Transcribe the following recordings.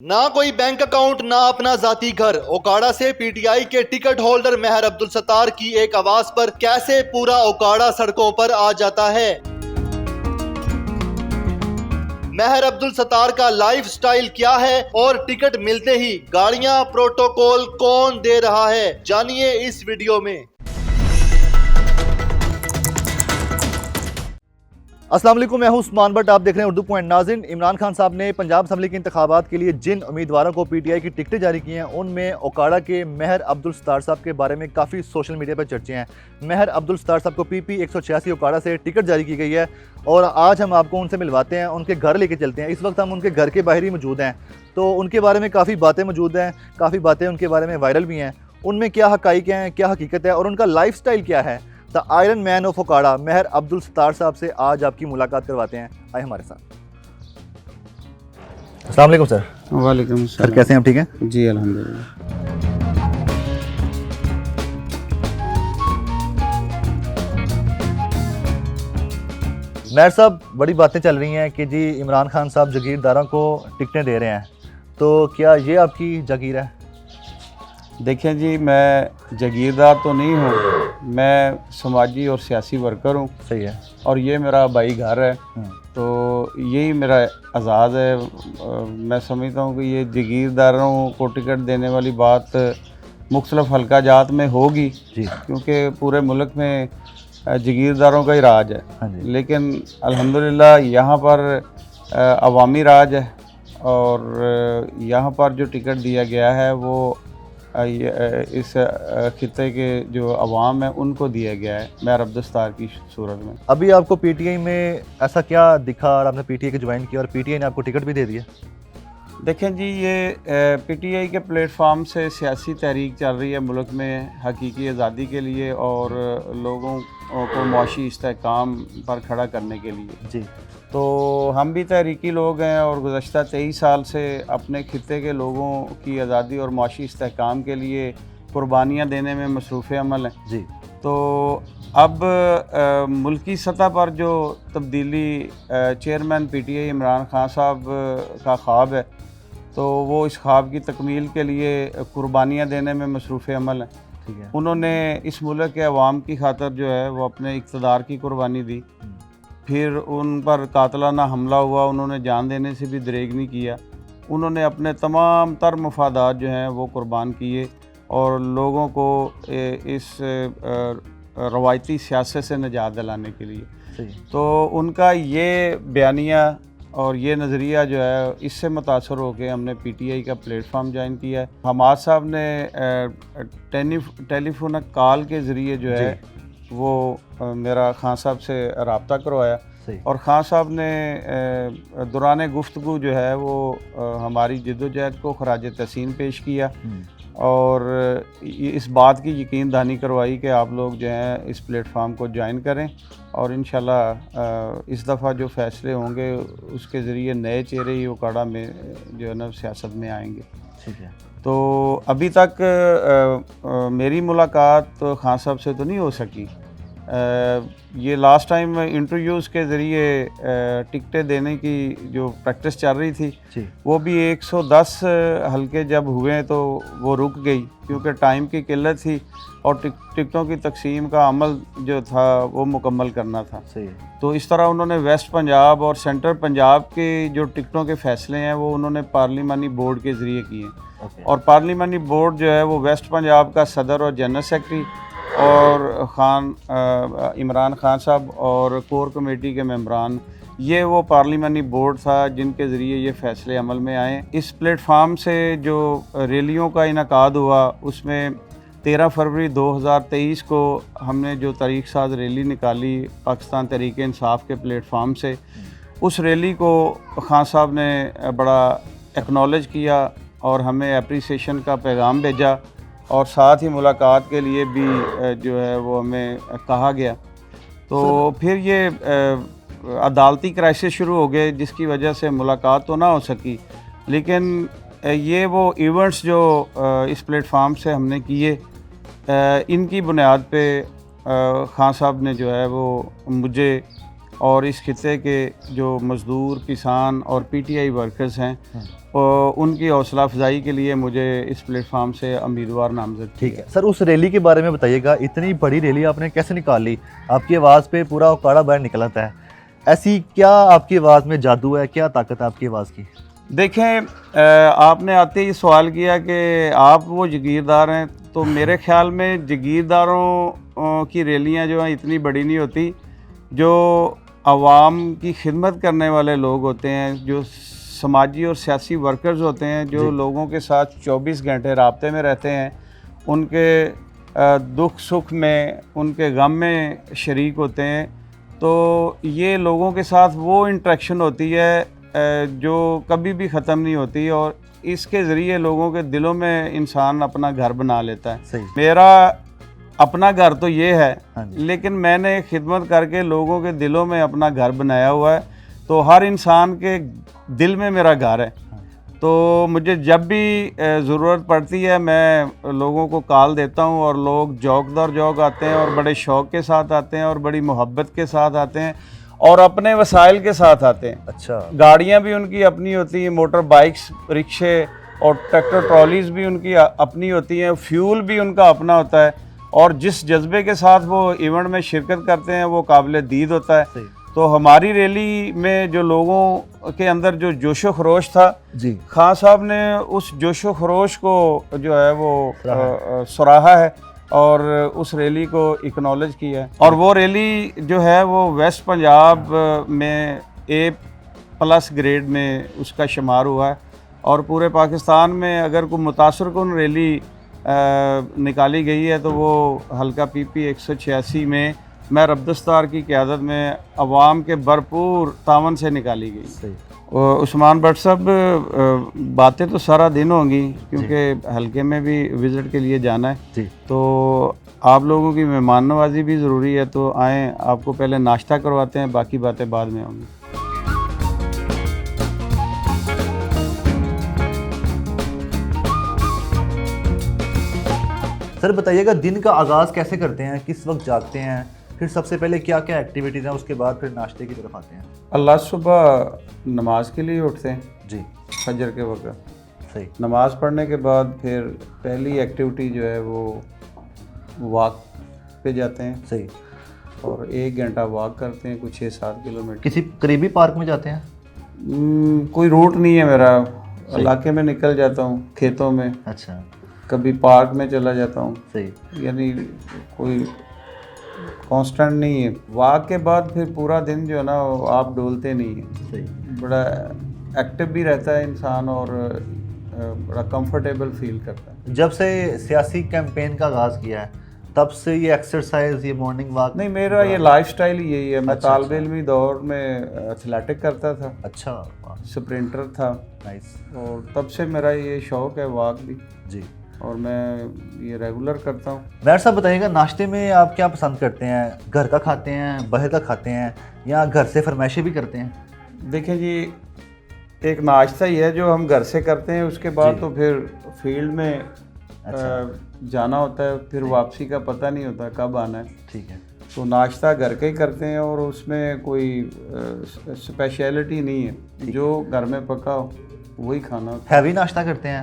ना कोई bank account ना अपना जाती घर, ओकाड़ा से पीटीआई के टिकट होल्डर महर अब्दुल सत्तार की एक आवाज पर कैसे पूरा ओकाड़ा सड़कों पर आ जाता है। महर अब्दुल सत्तार का लाइफ स्टाइल क्या है और टिकट मिलते ही गाड़ियां प्रोटोकॉल कौन दे रहा है, जानिए इस वीडियो में। अस्सलाम वालेकुम, मैं हूं उस्मान बट, आप देख रहे हैं उर्दू पॉइंट। नाज़रीन, इमरान खान साहब ने पंजाब असम्बली के इंतखाबात के लिए जिन उम्मीदवारों को पीटीआई की टिकटें जारी की हैं उनमें ओकाड़ा के महर अब्दुल सत्तार साहब के बारे में काफ़ी सोशल मीडिया पर चर्चे हैं। महर अब्दुल सत्तार साहब को PP 186 ओकाड़ा से टिकट जारी की गई है और आज हम आपको उनसे मिलवाते हैं, उनके घर लेके चलते हैं। इस वक्त हम उनके घर के बाहर ही मौजूद हैं, तो उनके बारे में काफ़ी बातें मौजूद हैं, काफ़ी बातें उनके बारे में वायरल भी हैं। उनमें क्या हक़ाइक़ हैं, क्या हकीकत है और उनका लाइफ स्टाइल क्या है। The iron man of Okara Mehr Abdul Sattar Sahab से आज आपकी मुलाकात करवाते हैं। आए हमारे साथ। अस्सलाम वालेकुम सर। वालेकुम सर, कैसे हैं आप? ठीक हैं जी, अल्हम्दुलिल्लाह। महर साहब, बड़ी बातें चल रही हैं कि जी इमरान खान साहब जागीरदारों को टिकटें दे रहे हैं, तो क्या ये आपकी जागीर है? देखिए जी, मैं जागीरदार तो नहीं हूँ, मैं समाजी और सियासी वर्कर हूँ। सही है। और ये मेरा भाई घर है, तो यही मेरा आज़ाद है। मैं समझता हूँ कि ये जागीरदारों को टिकट देने वाली बात मुख्तलिफ हल्का जात में होगी जी, क्योंकि पूरे मुल्क में जागीरदारों का ही राज है। हाँ जी। लेकिन अल्हम्दुलिल्लाह यहाँ पर अवामी राज है और यहाँ पर जो टिकट दिया गया है वो इस खित्ते के जो अवाम है उनको दिया गया है महर अब्दुल सत्तार की सूरत में। अभी आपको पीटीआई में ऐसा क्या दिखा और आपने पीटीआई को ज्वाइन किया और पीटीआई ने आपको टिकट भी दे दिया? देखें जी, ये पीटीआई के प्लेटफार्म से सियासी तहरीक चल रही है मुल्क में हकीकी आज़ादी के लिए और लोगों को मुआशी इस्तेहकाम पर खड़ा करने के लिए। जी, तो हम भी तहरीकी लोग हैं और गुज़श्ता 23 साल से अपने खित्ते के लोगों की आज़ादी और मुआशी इस्तेहकाम के लिए कुर्बानियाँ देने में मसरूफ़ अमल हैं। जी। तो अब मुल्की सतह पर जो तब्दीली चेयरमैन पीटीआई इमरान खान साहब का ख्वाब है, तो वो इस ख्वाब की तकमील के लिए कुर्बानियाँ देने में मसरूफ़ अमल हैं। ठीक है। उन्होंने इस मुल्क के अवाम की खातर जो है वो अपने इक़्तिदार की कुर्बानी दी, फिर उन पर कातलाना हमला हुआ, उन्होंने जान देने से भी दरेग नहीं किया। उन्होंने अपने तमाम तर मफादात जो हैं वो कुर्बान किए और लोगों को इस रवायती सियासत से निजात दिलाने के लिए। सही। तो उनका ये बयानिया और ये नज़रिया जो है इससे मुतासर होकर हमने पीटीआई का प्लेटफार्म ज्वाइन किया है। हमाद साहब ने टेलीफोन कॉल के ज़रिए जो है वो मेरा खान साहब से रब्ता करवाया। सही। और खान साहब ने दौरान गुफ्तगू जो है वो हमारी जद्दोजहद को खराज तहसीन पेश किया और इस बात की यकीन दहानी करवाई कि आप लोग जो हैं इस प्लेटफार्म को ज्वाइन करें और इंशाल्लाह इस दफ़ा जो फ़ैसले होंगे उसके ज़रिए नए चेहरे ही ओकाड़ा में जो है ना सियासत में आएंगे। ठीक है। तो अभी तक मेरी मुलाकात खान साहब से तो नहीं हो सकी। ये लास्ट टाइम इंटरव्यूज़ के ज़रिए टिकटें देने की जो प्रैक्टिस चल रही थी जी। वो भी 110 हल्के जब हुए तो वो रुक गई क्योंकि टाइम की किल्लत थी और टिकटों की तकसीम का अमल जो था वो मुकम्मल करना था। सही है। तो इस तरह उन्होंने वेस्ट पंजाब और सेंट्रल पंजाब के जो टिकटों के फ़ैसले हैं वो उन्होंने पार्लिमानी बोर्ड के ज़रिए किए और पार्लिमानी बोर्ड जो है वो वेस्ट पंजाब का सदर और जनरल सेक्रेटरी और इमरान खान साहब और कोर कमेटी के मेंबरान, ये वो पार्लिमानी बोर्ड था जिनके ज़रिए ये फ़ैसले अमल में आए। इस प्लेटफार्म से जो रैलियों का इनकाद हुआ उसमें 13 फरवरी 2023 को हमने जो तारीख साज रैली निकाली पाकिस्तान तहरीक इंसाफ के प्लेटफार्म से, उस रैली को खान साहब ने बड़ा एक्नॉलेज किया और हमें एप्रिसिएशन का पैगाम भेजा और साथ ही मुलाकात के लिए भी जो है वो हमें कहा गया। तो फिर ये अदालती क्राइसिस शुरू हो गए जिसकी वजह से मुलाकात तो ना हो सकी, लेकिन ये वो इवेंट्स जो इस प्लेटफार्म से हमने किए इनकी बुनियाद पे खान साहब ने जो है वो मुझे और इस खित्ते के जो मज़दूर, किसान और पीटीआई वर्कर्स हैं उनकी हौसला अफजाई के लिए मुझे इस प्लेटफार्म से उम्मीदवार नामजद ठीक है सर, उस रैली के बारे में बताइएगा। इतनी बड़ी रैली आपने कैसे निकाली? आपकी आवाज़ पे पूरा उकाड़ा बाहर निकलता है। ऐसी क्या आपकी आवाज़ में जादू है, क्या ताकत है आपकी आवाज़ की? देखें, आपने आते ही सवाल किया कि आप वो जागीरदार हैं, तो मेरे ख्याल में जागीरदारों की रैलियां जो हैं इतनी बड़ी नहीं होती। जो आवाम की खिदमत करने वाले लोग होते हैं, जो समाजी और सियासी वर्कर्स होते हैं, जो लोगों के साथ 24 घंटे राब्ते में रहते हैं, उनके दुख सुख में, उनके गम में शरीक होते हैं, तो ये लोगों के साथ वो इंटरेक्शन होती है जो कभी भी ख़त्म नहीं होती, और इसके ज़रिए लोगों के दिलों में इंसान अपना घर बना लेता है। सही। मेरा अपना घर तो ये है, हाँ जी। लेकिन मैंने खिदमत करके लोगों के दिलों में अपना घर बनाया हुआ है, तो हर इंसान के दिल में मेरा घर है। तो मुझे जब भी ज़रूरत पड़ती है मैं लोगों को कॉल देता हूँ, और लोग जौक दर जौक आते हैं, और बड़े शौक़ के साथ आते हैं, और बड़ी मोहब्बत के साथ आते हैं, और अपने वसाइल के साथ आते हैं। अच्छा। गाड़ियाँ भी उनकी अपनी होती हैं, मोटर बाइक्स, रिक्शे और ट्रैक्टर ट्रॉलीज़ भी उनकी अपनी होती हैं, फ्यूल भी उनका अपना होता है, और जिस जज्बे के साथ वो इवेंट में शिरकत करते हैं वो काबिल दीद होता है। सही। तो हमारी रैली में जो लोगों के अंदर जो जोशो खरोश था जी, खान साहब ने उस जोशो खरोश को जो है वो सराहा है, और उस रैली को इक्नॉलेज किया है। और वो रैली जो है वो वेस्ट पंजाब में A+ ग्रेड में उसका शुमार हुआ है, और पूरे पाकिस्तान में अगर कोई मुतासरकुन रैली निकाली गई है तो वो हल्का PP 186 में मैं अब्दुस्तार की क़यादत में अवाम के भरपूर तावन से निकाली गई। सही। उस्मान भट्ट साहब, बातें तो सारा दिन होंगी क्योंकि हल्के में भी विज़िट के लिए जाना है जी। तो आप लोगों की मेहमान नवाजी भी ज़रूरी है, तो आएँ, आपको पहले नाश्ता करवाते हैं, बाकी बातें बाद में होंगी। सर बताइएगा, दिन का आगाज़ कैसे करते हैं, किस वक्त जागते हैं, फिर सबसे पहले क्या क्या एक्टिविटीज़ हैं, उसके बाद फिर नाश्ते की तरफ आते हैं? अल्लाह सुबह नमाज के लिए उठते हैं जी। फजर के वक्त। सही। नमाज पढ़ने के बाद फिर पहली एक्टिविटी जो है वो वॉक पे जाते हैं। सही। और 1 घंटा वॉक करते हैं, कुछ 6-7 किलोमीटर। किसी करीबी पार्क में जाते हैं? कोई रूट नहीं है मेरा, इलाके में निकल जाता हूँ, खेतों में, अच्छा। कभी पार्क में चला जाता हूँ। सही। यानी कोई कांस्टेंट नहीं है। वॉक के बाद फिर पूरा दिन जो है ना आप डोलते नहीं हैं। सही। बड़ा एक्टिव भी रहता है इंसान, और बड़ा कंफर्टेबल फील करता है। जब से सियासी कैंपेन का आगाज़ किया है तब से ये एक्सरसाइज, ये मॉर्निंग वॉक? नहीं, मेरा ये लाइफस्टाइल ही यही है। मैं अच्छा, तालिब इल्मी दौर में एथलेटिक करता था। अच्छा। स्प्रिंटर था। नाइस। और तब से मेरा ये शौक़ है वॉक भी जी, और मैं ये रेगुलर करता हूँ। मैर साहब बताइएगा, नाश्ते में आप क्या पसंद करते हैं? घर का खाते हैं, बाहर का खाते हैं, या घर से फरमाइशें भी करते हैं? देखिए जी, एक नाश्ता ही है जो हम घर से करते हैं, उसके बाद तो फिर फील्ड में जाना होता है, फिर वापसी का पता नहीं होता कब आना है। ठीक है। तो नाश्ता घर के ही करते हैं, और उसमें कोई स्पेशलिटी नहीं है, जो घर में पका हो वही खाना होता हैवी नाश्ता करते हैं?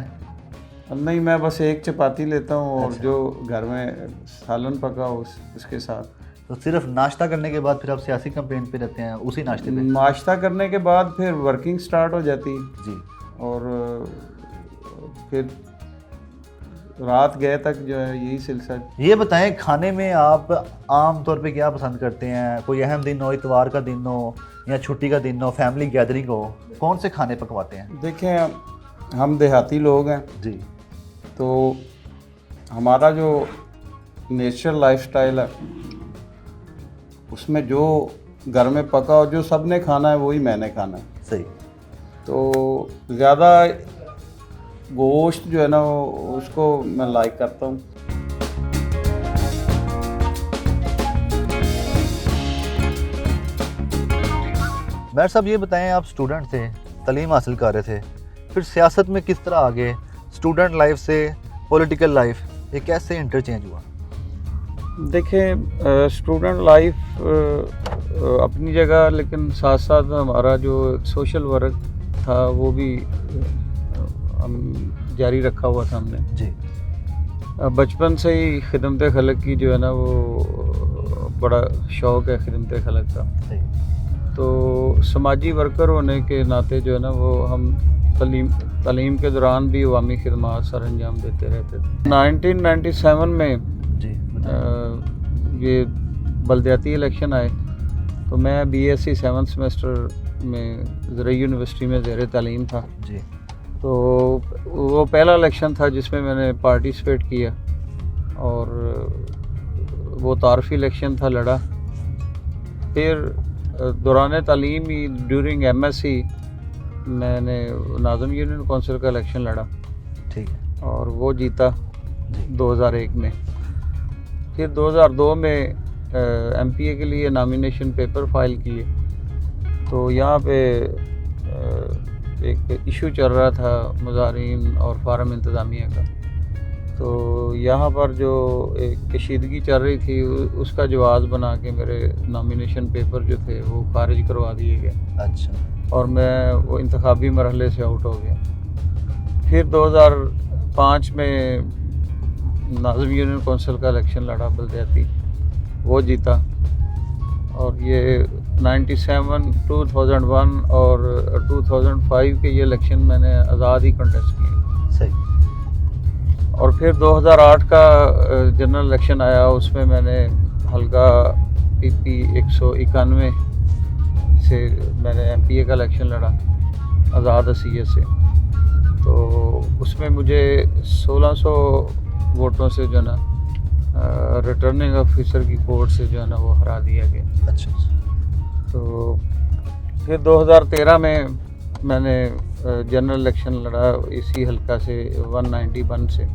है। नहीं, मैं बस एक चपाती लेता हूँ, और जो घर में सालन पका हो उसके साथ। तो सिर्फ नाश्ता करने के बाद फिर आप सियासी कैंपेन पे रहते हैं उसी नाश्ते पे? नाश्ता करने के बाद फिर वर्किंग स्टार्ट हो जाती है जी। और फिर रात गए तक जो है यही सिलसिला। ये बताएं, खाने में आप आम तौर पे क्या पसंद करते हैं? कोई अहम दिन हो, इतवार का दिन हो या छुट्टी का दिन हो, फैमिली गैदरिंग हो, कौन से खाने पकवाते हैं? देखें, हम देहाती लोग हैं जी, तो हमारा जो नेचुरल लाइफस्टाइल है उसमें जो घर में पका हो, जो सब ने खाना है वही मैंने खाना है। सही। तो ज़्यादा गोश्त जो है ना उसको मैं लाइक करता हूँ। मैर साहब ये बताएं, आप स्टूडेंट थे, तालीम हासिल कर रहे थे, फिर सियासत में किस तरह आगे? स्टूडेंट लाइफ से पॉलिटिकल लाइफ, ये कैसे इंटरचेंज हुआ? देखें, स्टूडेंट लाइफ अपनी जगह, लेकिन साथ साथ हमारा जो सोशल वर्क था वो भी हम जारी रखा हुआ था हमने। जी बचपन से ही खिदमत खलक की जो है ना वो बड़ा शौक़ है खिदमत खलक का। सही। तो समाजी वर्कर होने के नाते जो है ना वो हम तालीम के दौरान भी अवामी खिदमात सर अंजाम देते रहते थे। 1997 में जी ये बलदियाती इलेक्शन आए तो मैं BSc 7th सेमेस्टर में ज़रई यूनिवर्सिटी में ज़ेर तालीम था। जी तो वो पहला इलेक्शन था जिसमें मैंने पार्टिसिपेट किया और वो तारफ़ी इलेक्शन था, लड़ा। फिर दौरान तालीम ही ड्यूरिंग MSc मैंने नाज़िम यूनियन कौंसिल का इलेक्शन लड़ा, ठीक है, और वो जीता जी 2001 में। फिर 2002 में MPA के लिए नॉमिनेशन पेपर फाइल किए। तो यहाँ पे एक इशू चल रहा था मुज़ारिन और फार्म इंतज़ामिया का, तो यहाँ पर जो एक कशीदगी चल रही थी उसका जवाब बना के मेरे नॉमिनेशन पेपर जो थे वो खारिज करवा दिए गए। अच्छा। और मैं वो इंतखाबी मरहले से आउट हो गया। फिर 2005 में नाज़िम यूनियन कौंसिल का इलेक्शन लड़ा बलदियाती, वो जीता। और ये 97, 2001 और 2005 के ये इलेक्शन मैंने आज़ाद ही कंटेस्ट किए। सही। और फिर 2008 का जनरल इलेक्शन आया, उसमें मैंने हल्का PP 191 से मैंने MPA का इलेक्शन लड़ा आज़ाद असीयत से। तो उसमें मुझे 1600 वोटों से जो ना रिटर्निंग ऑफिसर की कोर्ट से जो है ना वो हरा दिया गया। अच्छा। तो फिर 2013 में मैंने जनरल इलेक्शन लड़ा इसी हल्का से 191 से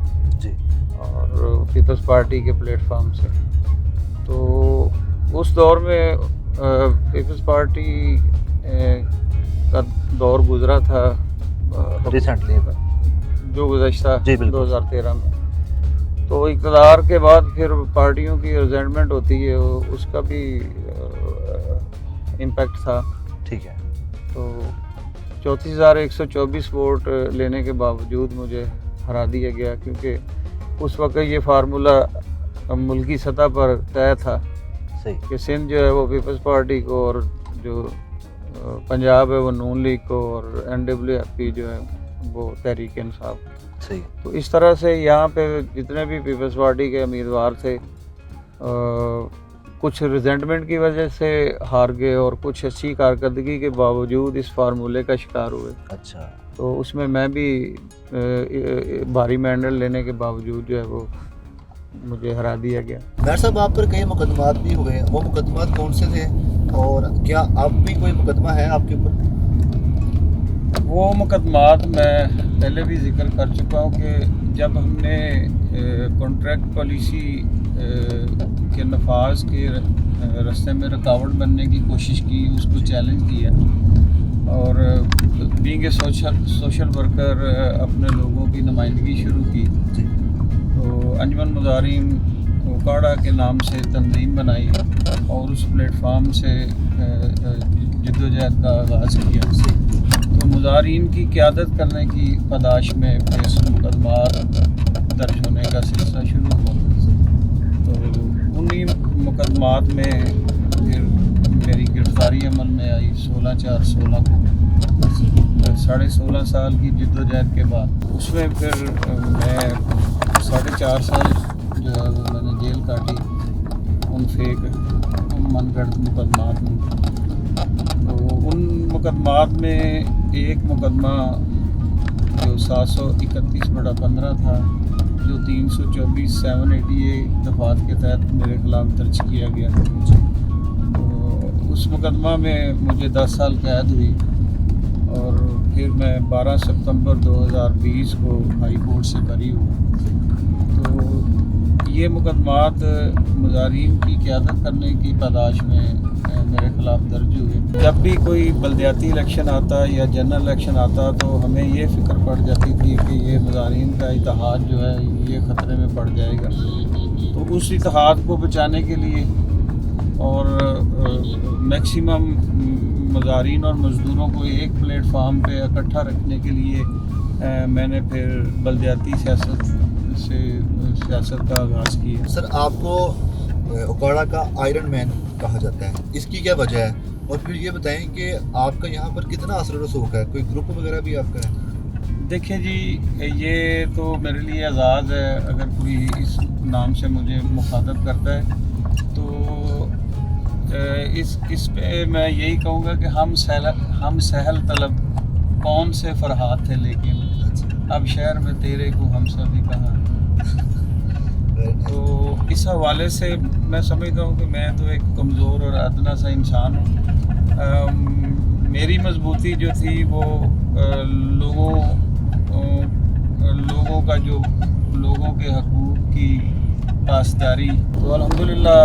जी, और पीपल्स पार्टी के प्लेटफॉर्म से। तो उस दौर में पीपल्स पार्टी का दौर गुजरा था रिसेंटली जो गुज़श्ता जी, बिल्कुल। 2013 में। तो इक़्तिदार के बाद फिर पार्टियों की रिजेंटमेंट होती है, उसका भी इम्पैक्ट था। ठीक है। तो 34,124 वोट लेने के बावजूद मुझे हरा दिया गया, क्योंकि उस वक्त ये फार्मूला मुल्की सतह पर तय था सही। कि सिंध जो है वो पीपल्स पार्टी को, और जो पंजाब है वो नून लीग को, और NWFP जो है वो तहरीक इंसाफ। सही। तो इस तरह से यहाँ पे जितने भी पीपल्स पार्टी के उम्मीदवार थे कुछ रिजेंटमेंट की वजह से हार गए और कुछ अच्छी कारकर्दगी के बावजूद इस फार्मूले का शिकार हुए। अच्छा। तो उसमें मैं भी भारी मैंडल लेने के बावजूद जो है वो मुझे हरा दिया गया। डॉक्टर साहब, आप पर कई मुकदमात भी हुए, वो मुकदमात कौन से थे और क्या आप भी कोई मुकदमा है आपके ऊपर? वो मुकदमात मैं पहले भी जिक्र कर चुका हूँ कि जब हमने कॉन्ट्रैक्ट पॉलिसी के नफाज के रास्ते में रुकावट बनने की कोशिश की, उसको चैलेंज किया, और बीइंग ए सोशल वर्कर अपने लोगों की नुमाइंदगी शुरू की। तो अंजुमन मुज़ारिन ओकाड़ा के नाम से तंजीम बनाई और उस प्लेटफार्म से जद्दोजहद का आगाज़ किया। तो मुज़ारिन की क़यादत करने की पदाश में फिर मुकदमात दर्ज होने का सिलसिला शुरू हुआ। तो उन्हीं मुकदमात में फिर मेरी गिरफ्तारी अमल में आई 16/4/16 को, 16.5 साल की जद्दोजहद के बाद। उसमें फिर मैं 4.5 साल जो है वो मैंने जेल काटी उन मनगढ़ मुकदमात में। तो उन मुकदमात में एक मुकदमा जो 731/15 था, जो 324/788 दफ़ात के तहत मेरे ख़िलाफ़ दर्ज किया गया। तो उस मुकदमा में मुझे 10 साल कैद हुई, और फिर मैं 12 सितंबर 2020 को हाई कोर्ट से बरी हुआ। तो ये मुकदमात मुज़ारिन की क़यादत करने की पादाश में मेरे ख़िलाफ़ दर्ज हुए। जब भी कोई बलदियाती इलेक्शन आता या जनरल इलेक्शन आता तो हमें ये फ़िक्र पड़ जाती थी कि ये मुज़ारिन का इत्तेहाद जो है ये ख़तरे में पड़ जाएगा। तो उस इत्तेहाद को बचाने के लिए और मैक्सिमम मुज़ारिन और मज़दूरों को एक प्लेटफार्म पे इकट्ठा रखने के लिए मैंने फिर बलदियाती सियासत का आगाज़ किया। सर आपको ओकाड़ा का आयरन मैन कहा जाता है, इसकी क्या वजह है? और फिर ये बताएं कि आपका यहाँ पर कितना असर रसूख है, कोई ग्रुप वगैरह भी आपका है? देखिए जी, ये तो मेरे लिए एजाज़ है अगर कोई इस नाम से मुझे मुखातब करता है, तो इस पे मैं यही कहूँगा कि हम सहल तलब कौन से फरहाद थे, लेकिन अब शहर में तेरे को हम सभी कहा। तो इस हवाले से मैं समझता हूँ कि मैं तो एक कमज़ोर और अदना सा इंसान हूँ। मेरी मजबूती जो थी वो लोगों के हकूक़ की पासदारी। तो अल्हम्दुलिल्लाह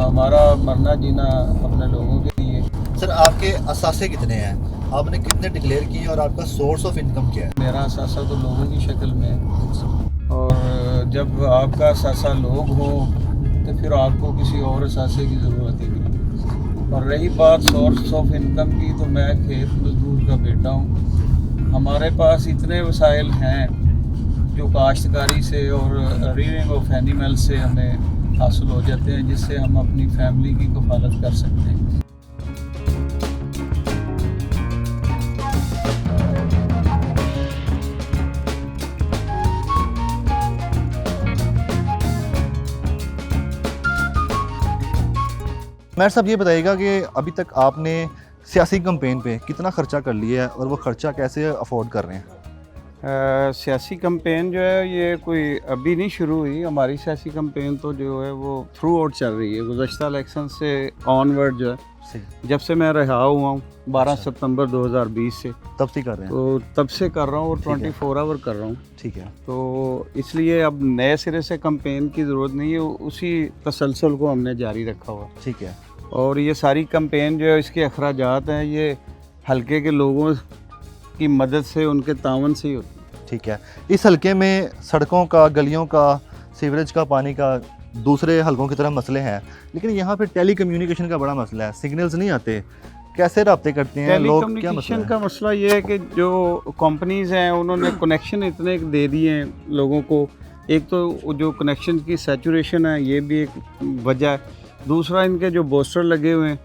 हमारा मरना जीना अपने लोगों के लिए। सर आपके असासे कितने हैं, आपने कितने डिक्लेयर किए और आपका सोर्स ऑफ इनकम क्या है? मेरा असासा तो लोगों की शक्ल में है, और जब आपका असासा लोग हो तो फिर आपको किसी और असासे की ज़रूरत ही नहीं। और रही बात सोर्स ऑफ इनकम की, तो मैं खेत मजदूर का बेटा हूँ। हमारे पास इतने वसाइल हैं जो काश्तकारी से और रीयरिंग ऑफ एनिमल से हमें हासिल हो जाते हैं, जिससे हम अपनी फैमिली की कफालत कर सकते हैं। मैर साहब ये बताइएगा कि अभी तक आपने सियासी कैंपेन पे कितना खर्चा कर लिया है और वो खर्चा कैसे अफोर्ड कर रहे हैं? सियासी कैंपेन जो है ये कोई अभी नहीं शुरू हुई। हमारी सियासी कैंपेन तो जो है वो थ्रू आउट चल रही है, गुज़श्ता इलेक्शन से ऑनवर्ड जो है, जब से मैं रहा हुआ हूँ 12 सितंबर 2020 से, तब से कर रहे हैं? तो तब से कर रहा हूँ और 24 आवर कर रहा हूँ। ठीक है। तो इसलिए अब नए सिरे से कैंपेन की ज़रूरत नहीं है, उसी तसलसल को हमने जारी रखा हुआ। ठीक है। और ये सारी कैंपेन जो है इसके अखराजात हैं ये हल्के के लोगों की मदद से, उनके तावन से ही होती है। ठीक है। इस हल्के में सड़कों का, गलियों का, सीवरेज का, पानी का दूसरे हल्कों की तरह मसले हैं, लेकिन यहाँ पे टेली कम्युनिकेशन का बड़ा मसला है, सिग्नल्स नहीं आते, कैसे रब्ते करते हैं लोग? क्या मसला है? का मसला ये है कि जो कंपनीज़ हैं उन्होंने कनेक्शन इतने दे दिए हैं लोगों को। एक तो जो कनेक्शन की सैचुरेशन है ये भी एक वजह है, दूसरा इनके जो बोस्टर लगे हुए हैं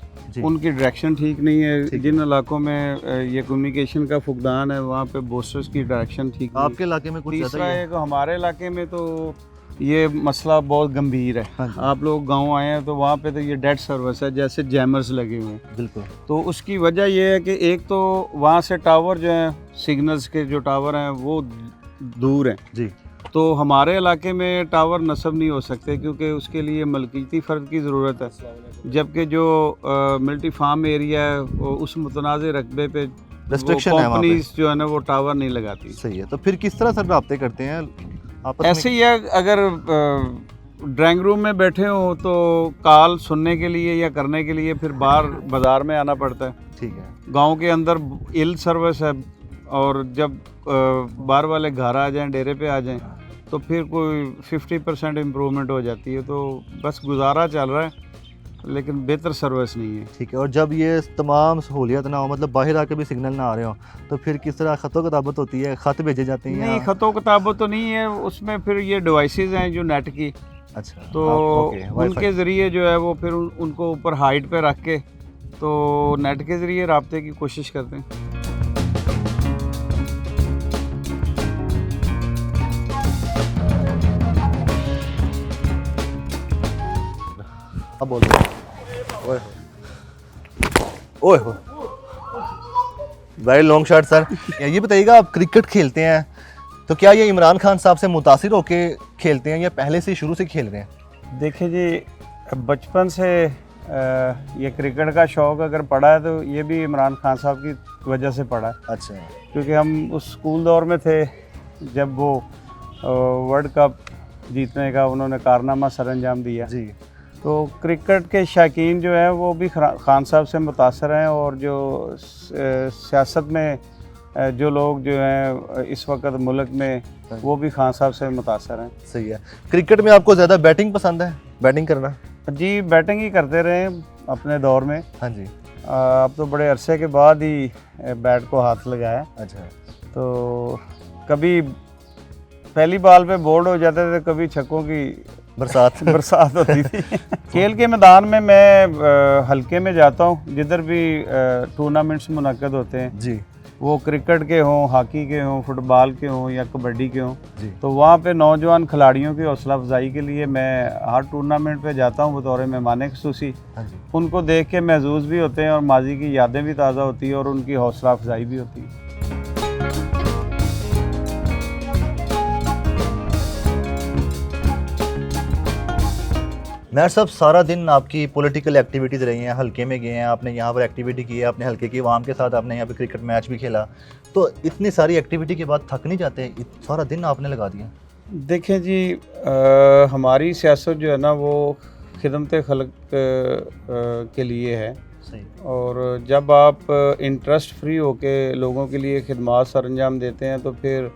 उनकी डायरेक्शन ठीक नहीं है। जिन इलाकों में ये कम्युनिकेशन का फुकदान है वहाँ पे बोस्टर्स की डायरेक्शन ठीक नहीं। आपके इलाके में कुछ तीसरा है कि हमारे इलाके में तो ये मसला बहुत गंभीर है। आप लोग गांव आए हैं तो वहाँ पे तो ये डेड सर्विस है, जैसे जैमर्स लगे हुए हैं। बिल्कुल। तो उसकी वजह ये है कि एक तो वहाँ से टावर जो हैं, सिग्नल्स के जो टावर हैं वो दूर हैं जी। तो हमारे इलाके में टावर नस्ब नहीं हो सकते क्योंकि उसके लिए मलकीती फ़र्द की ज़रूरत है, जबकि जो मिलिट्री फार्म एरिया है उस मुतनाज़ रकबे पे रेस्ट्रिक्शन है, कंपनीज जो है ना वो टावर नहीं लगाती। सही है। तो फिर किस तरह सर रब्ते करते हैं आपस में? ऐसे ही है, अगर ड्राइंग रूम में बैठे हो तो कॉल सुनने के लिए या करने के लिए फिर बाहर बाज़ार में आना पड़ता है। ठीक है। गांव के अंदर इल सर्विस है, और जब बाहर वाले घर आ जाएं, डेरे पे आ जाएं, तो फिर कोई 50% इम्प्रूवमेंट हो जाती है। तो बस गुजारा चल रहा है, लेकिन बेहतर सर्विस नहीं है। ठीक है। और जब ये तमाम सहूलियत ना हो, मतलब बाहर आके भी सिग्नल ना आ रहे हो, तो फिर किस तरह ख़तो किताबत होती है? ख़त भेजे जाते हैं? नहीं, ख़तो किताबत तो नहीं है, उसमें फिर ये डिवाइसेस हैं जो नेट की। अच्छा। तो उनके ज़रिए जो है वो फिर उनको ऊपर हाइट पे रख के तो नेट के ज़रिए रब्ते की कोशिश करते हैं। अब बोलो। ओए ओए हो, वेरी लॉन्ग शॉट सर। ये बताइएगा, आप क्रिकेट खेलते हैं तो क्या ये इमरान खान साहब से मुतासिर होके खेलते हैं या पहले से शुरू से खेल रहे हैं? देखिए जी, बचपन से ये क्रिकेट का शौक़ अगर पड़ा है तो ये भी इमरान खान साहब की वजह से पड़ा है। अच्छा। क्योंकि हम उस स्कूल दौर में थे जब वो वर्ल्ड कप जीतने का उन्होंने कारनामा सर अंजाम दिया जी। तो क्रिकेट के शौकीन जो है वो भी खान साहब से मुतासर हैं, और जो सियासत में जो लोग जो हैं इस वक्त मुल्क में वो भी खान साहब से मुतासर हैं। सही है। क्रिकेट में आपको ज़्यादा बैटिंग पसंद है, बैटिंग करना? जी, बैटिंग ही करते रहे अपने दौर में। हाँ जी। अब तो बड़े अरसे के बाद ही बैट को हाथ लगाया। अच्छा। तो कभी पहली बॉल पे बोल्ड हो जाते थे, कभी छक्कों की बरसात होती थी। खेल के मैदान में मैं हल्के में जाता हूँ, जिधर भी टूर्नामेंट्स मुनक्कद होते हैं जी वो क्रिकेट के हों, हॉकी के हों, फुटबॉल के हों या कबड्डी के हों, जी। तो वहाँ पे नौजवान खिलाड़ियों की हौसला अफजाई के लिए मैं हर टूर्नामेंट पे जाता हूँ बतौर मेहमान ख़ुसूसी। हाँ जी। उनको देख के महसूस भी होते हैं और माजी की यादें भी ताज़ा होती है और उनकी हौसला अफजाई भी होती है। नायर साहब, सारा दिन आपकी पॉलिटिकल एक्टिविटीज़ रही हैं, हल्के में गए हैं, आपने यहाँ पर एक्टिविटी की है, अपने हल्के की आवाम के साथ आपने यहाँ पे क्रिकेट मैच भी खेला, तो इतनी सारी एक्टिविटी के बाद थक नहीं जाते? सारा दिन आपने लगा दिया। देखें जी, हमारी सियासत जो है ना वो खिदमत खल्क के लिए है, सही। और जब आप इंटरेस्ट फ्री होके लोगों के लिए खिदमात सर अंजाम देते हैं तो फिर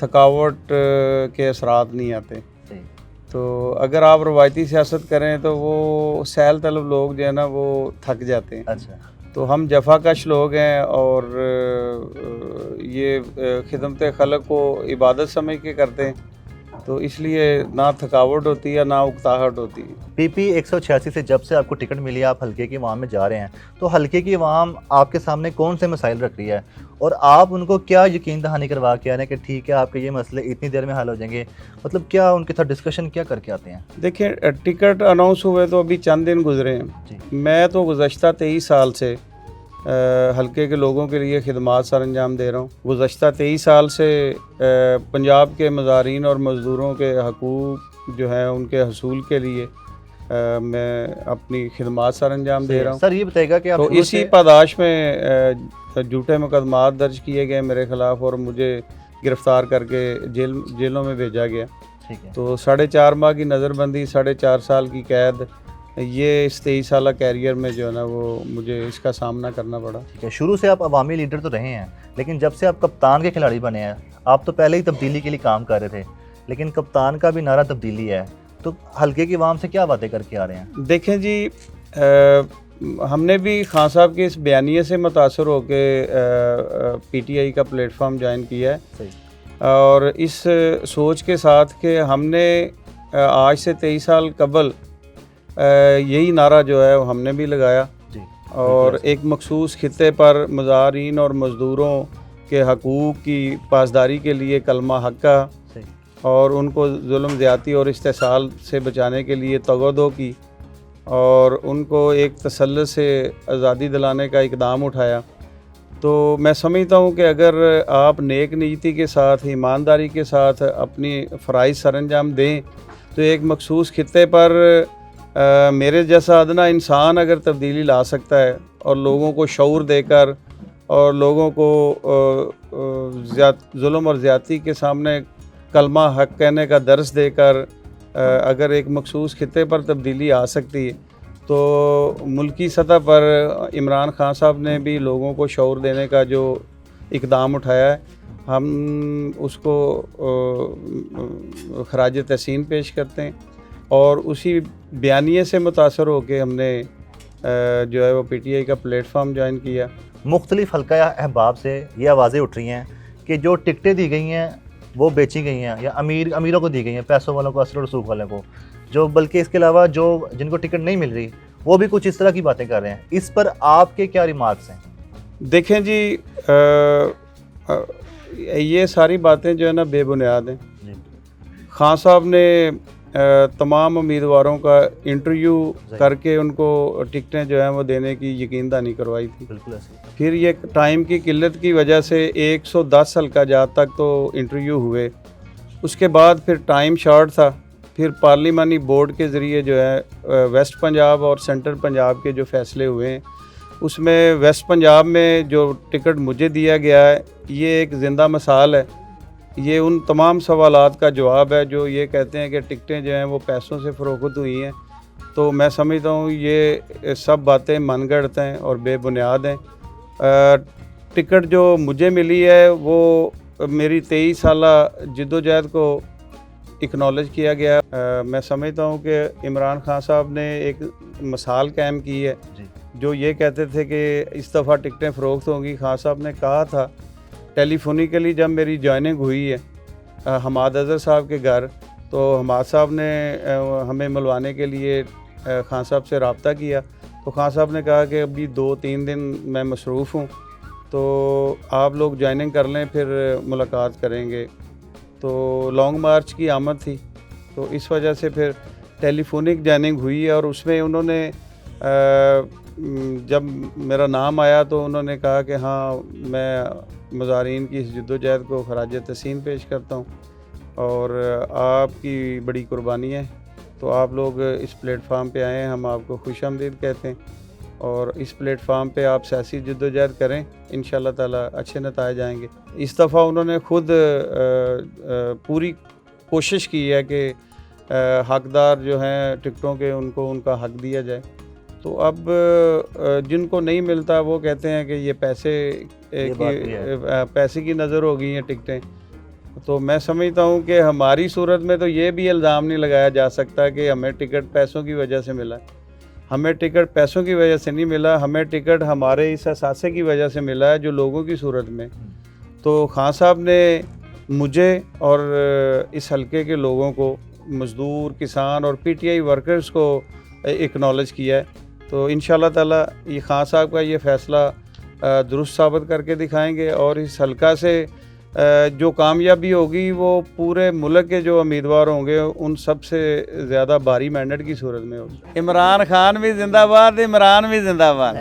थकावट के असरात नहीं आते। सही। तो अगर आप रवायती सियासत करें तो वो सैल तलब लोग जो है ना वो थक जाते हैं। अच्छा। तो हम जफाकश लोग हैं और ये खिदमत खल्क को इबादत समझ के करते हैं, तो इसलिए ना थकावट होती है ना उकताहट होती है। पीपी 186 से जब से आपको टिकट मिली, आप हल्के की आवाम में जा रहे हैं, तो हल्के की आवाम आपके सामने कौन से मसाइल रख रही है और आप उनको क्या यकीन दहानी करवा के आ रहे हैं कि ठीक है आपके ये मसले इतनी देर में हल हो जाएंगे? मतलब क्या उनके साथ डिस्कशन क्या करके आते हैं? देखिए, टिकट अनाउंस हुए तो अभी चंद दिन गुजरे हैं जी। मैं तो गुज़श्ता 23 साल से हल्के के लोगों के लिए खिदमात सर अंजाम दे रहा हूँ। गुज़श्ता 23 साल से पंजाब के मज़ारीन और मज़दूरों के हकूक़ जो हैं उनके हसूल के लिए मैं अपनी खिदमात सर अंजाम दे रहा हूँ। सर ये बताएगा कि आप तो इसी पादाश में झूठे मुकदमात दर्ज किए गए मेरे ख़िलाफ़ और मुझे गिरफ़्तार करके जेलों में भेजा गया। ठीक है। तो 4.5 माह की नज़रबंदी, 4.5 साल की कैद, ये इस 23 साल कैरियर में जो है ना वो मुझे इसका सामना करना पड़ा। ठीक है। शुरू से आप अवामी लीडर तो रहे हैं, लेकिन जब से आप कप्तान के खिलाड़ी बने हैं, आप तो पहले ही तब्दीली के लिए काम कर रहे थे, लेकिन कप्तान का भी नारा तब्दीली है, तो हल्के की आवाम से क्या बातें करके आ रहे हैं? देखें जी, हमने भी खान साहब के इस बयानिए से मुतासर होकर PTI का प्लेटफॉर्म ज्वाइन किया है। सही। और इस सोच के साथ कि हमने आज से 23 साल कबल यही नारा जो है वो हमने भी लगाया जी। और एक मखसूस खित्ते पर मज़ारीन और मज़दूरों के हकूक़ की पासदारी के लिए कलमा हक़ का सही। और उनको जुल्म ज़्यादती और इस्तेसाल से बचाने के लिए तगदो की और उनको एक तसल्लुत से आज़ादी दिलाने का इक़दाम उठाया। तो मैं समझता हूँ कि अगर आप नेक नीति के साथ, ईमानदारी के साथ अपनी फ़राइज़ सर अंजाम दें तो एक मखसूस खित्ते पर मेरे जैसा अदना इंसान अगर तब्दीली ला सकता है और लोगों को शऊर देकर और लोगों को जुल्म और ज़्यादती के सामने कलमा हक़ कहने का दर्स देकर अगर एक मखसूस खित्ते पर तब्दीली आ सकती है तो मुल्की सतह पर इमरान खान साहब ने भी लोगों को शऊर देने का जो इक़दाम उठाया है, हम उसको खराज तहसीन पेश करते हैं। और उसी बयानिए से मुतासर होकर हमने जो है वो PTI का प्लेटफॉर्म ज्वाइन किया। मुख्तलिफ हल्का अहबाब से ये आवाज़ें उठ रही हैं कि जो टिकटें दी गई हैं वो बेची गई हैं या अमीरों को दी गई हैं, पैसों वालों को, असर और रसूख वालों को, जो बल्कि इसके अलावा जो जिनको टिकट नहीं मिल रही वो भी कुछ इस तरह की बातें कर रहे हैं। इस पर आपके क्या रिमार्क्स हैं? देखें जी, ये सारी बातें जो है ना बेबुनियाद हैं। खान साहब ने तमाम उम्मीदवारों का इंटरव्यू करके उनको टिकटें जो हैं वो देने की यकीनदहानी करवाई थी। बिल्कुल ऐसे। फिर ये टाइम की किल्लत की वजह से 110 हल्का जात तक तो इंटरव्यू हुए, उसके बाद फिर टाइम शॉर्ट था। फिर पार्लिमानी बोर्ड के ज़रिए जो है वेस्ट पंजाब और सेंट्रल पंजाब के जो फ़ैसले हुए हैं उसमें वेस्ट पंजाब में जो टिकट मुझे दिया गया है ये एक ज़िंदा मिसाल है। ये उन तमाम सवालात का जवाब है जो ये कहते हैं कि टिकटें जो हैं वो पैसों से फ़रोख्त हुई हैं। तो मैं समझता हूँ ये सब बातें मनगढ़ंत हैं और बेबुनियाद हैं। टिकट जो मुझे मिली है वो मेरी 23 साला जिद्दोजहद को एक्नॉलेज किया गया। मैं समझता हूँ कि इमरान खान साहब ने एक मिसाल कायम की है। जो ये कहते थे कि इस दफ़ा टिकटें फ़रोख्त होंगी, खान साहब ने कहा था टेलीफोनिकली जब मेरी जॉइनिंग हुई है हमाद अज़हर साहब के घर, तो हमाद साहब ने हमें मिलवाने के लिए खान साहब से रब्ता किया। तो खान साहब ने कहा कि अभी 2-3 दिन मैं मसरूफ़ हूँ, तो आप लोग जॉइनिंग कर लें, फिर मुलाकात करेंगे। तो लॉन्ग मार्च की आमद थी, तो इस वजह से फिर टेलीफोनिक जॉइनिंग हुई है। और उसमें उन्होंने जब मेरा नाम आया तो उन्होंने कहा कि हाँ, मैं मुज़ारिन की इस जद्दोजहद को खराज तहसीन पेश करता हूँ और आपकी बड़ी कुर्बानी है, तो आप लोग इस प्लेटफार्म पे आए हैं, हम आपको खुशामदीद कहते हैं। और इस प्लेटफार्म पे आप सियासी जद्दोजहद करें, इंशाअल्लाह ताला अच्छे नताइज आएंगे। इस दफ़ा उन्होंने ख़ुद पूरी कोशिश की है कि हकदार जो हैं टिकटों के, उनको उनका हक दिया जाए। तो अब जिनको नहीं मिलता वो कहते हैं कि ये पैसे की नज़र हो गई हैं टिकटें। तो मैं समझता हूँ कि हमारी सूरत में तो ये भी इल्ज़ाम नहीं लगाया जा सकता कि हमें टिकट पैसों की वजह से मिला। हमें टिकट पैसों की वजह से नहीं मिला, हमें टिकट हमारे इस असासे की वजह से मिला है, जो लोगों की सूरत में। तो खान साहब ने मुझे और इस हलके के लोगों को, मज़दूर, किसान और पीटीआई वर्कर्स को एक्नॉलेज किया है। तो इंशाअल्लाह ताला ये खान साहब का ये फ़ैसला दुरुस्त साबित करके दिखाएंगे और इस हलका से जो कामयाबी होगी वो पूरे मुल्क के जो उम्मीदवार होंगे उन सब से ज़्यादा भारी मैंडेट की सूरत में होगी। इमरान खान भी जिंदाबाद, इमरान भी जिंदाबाद।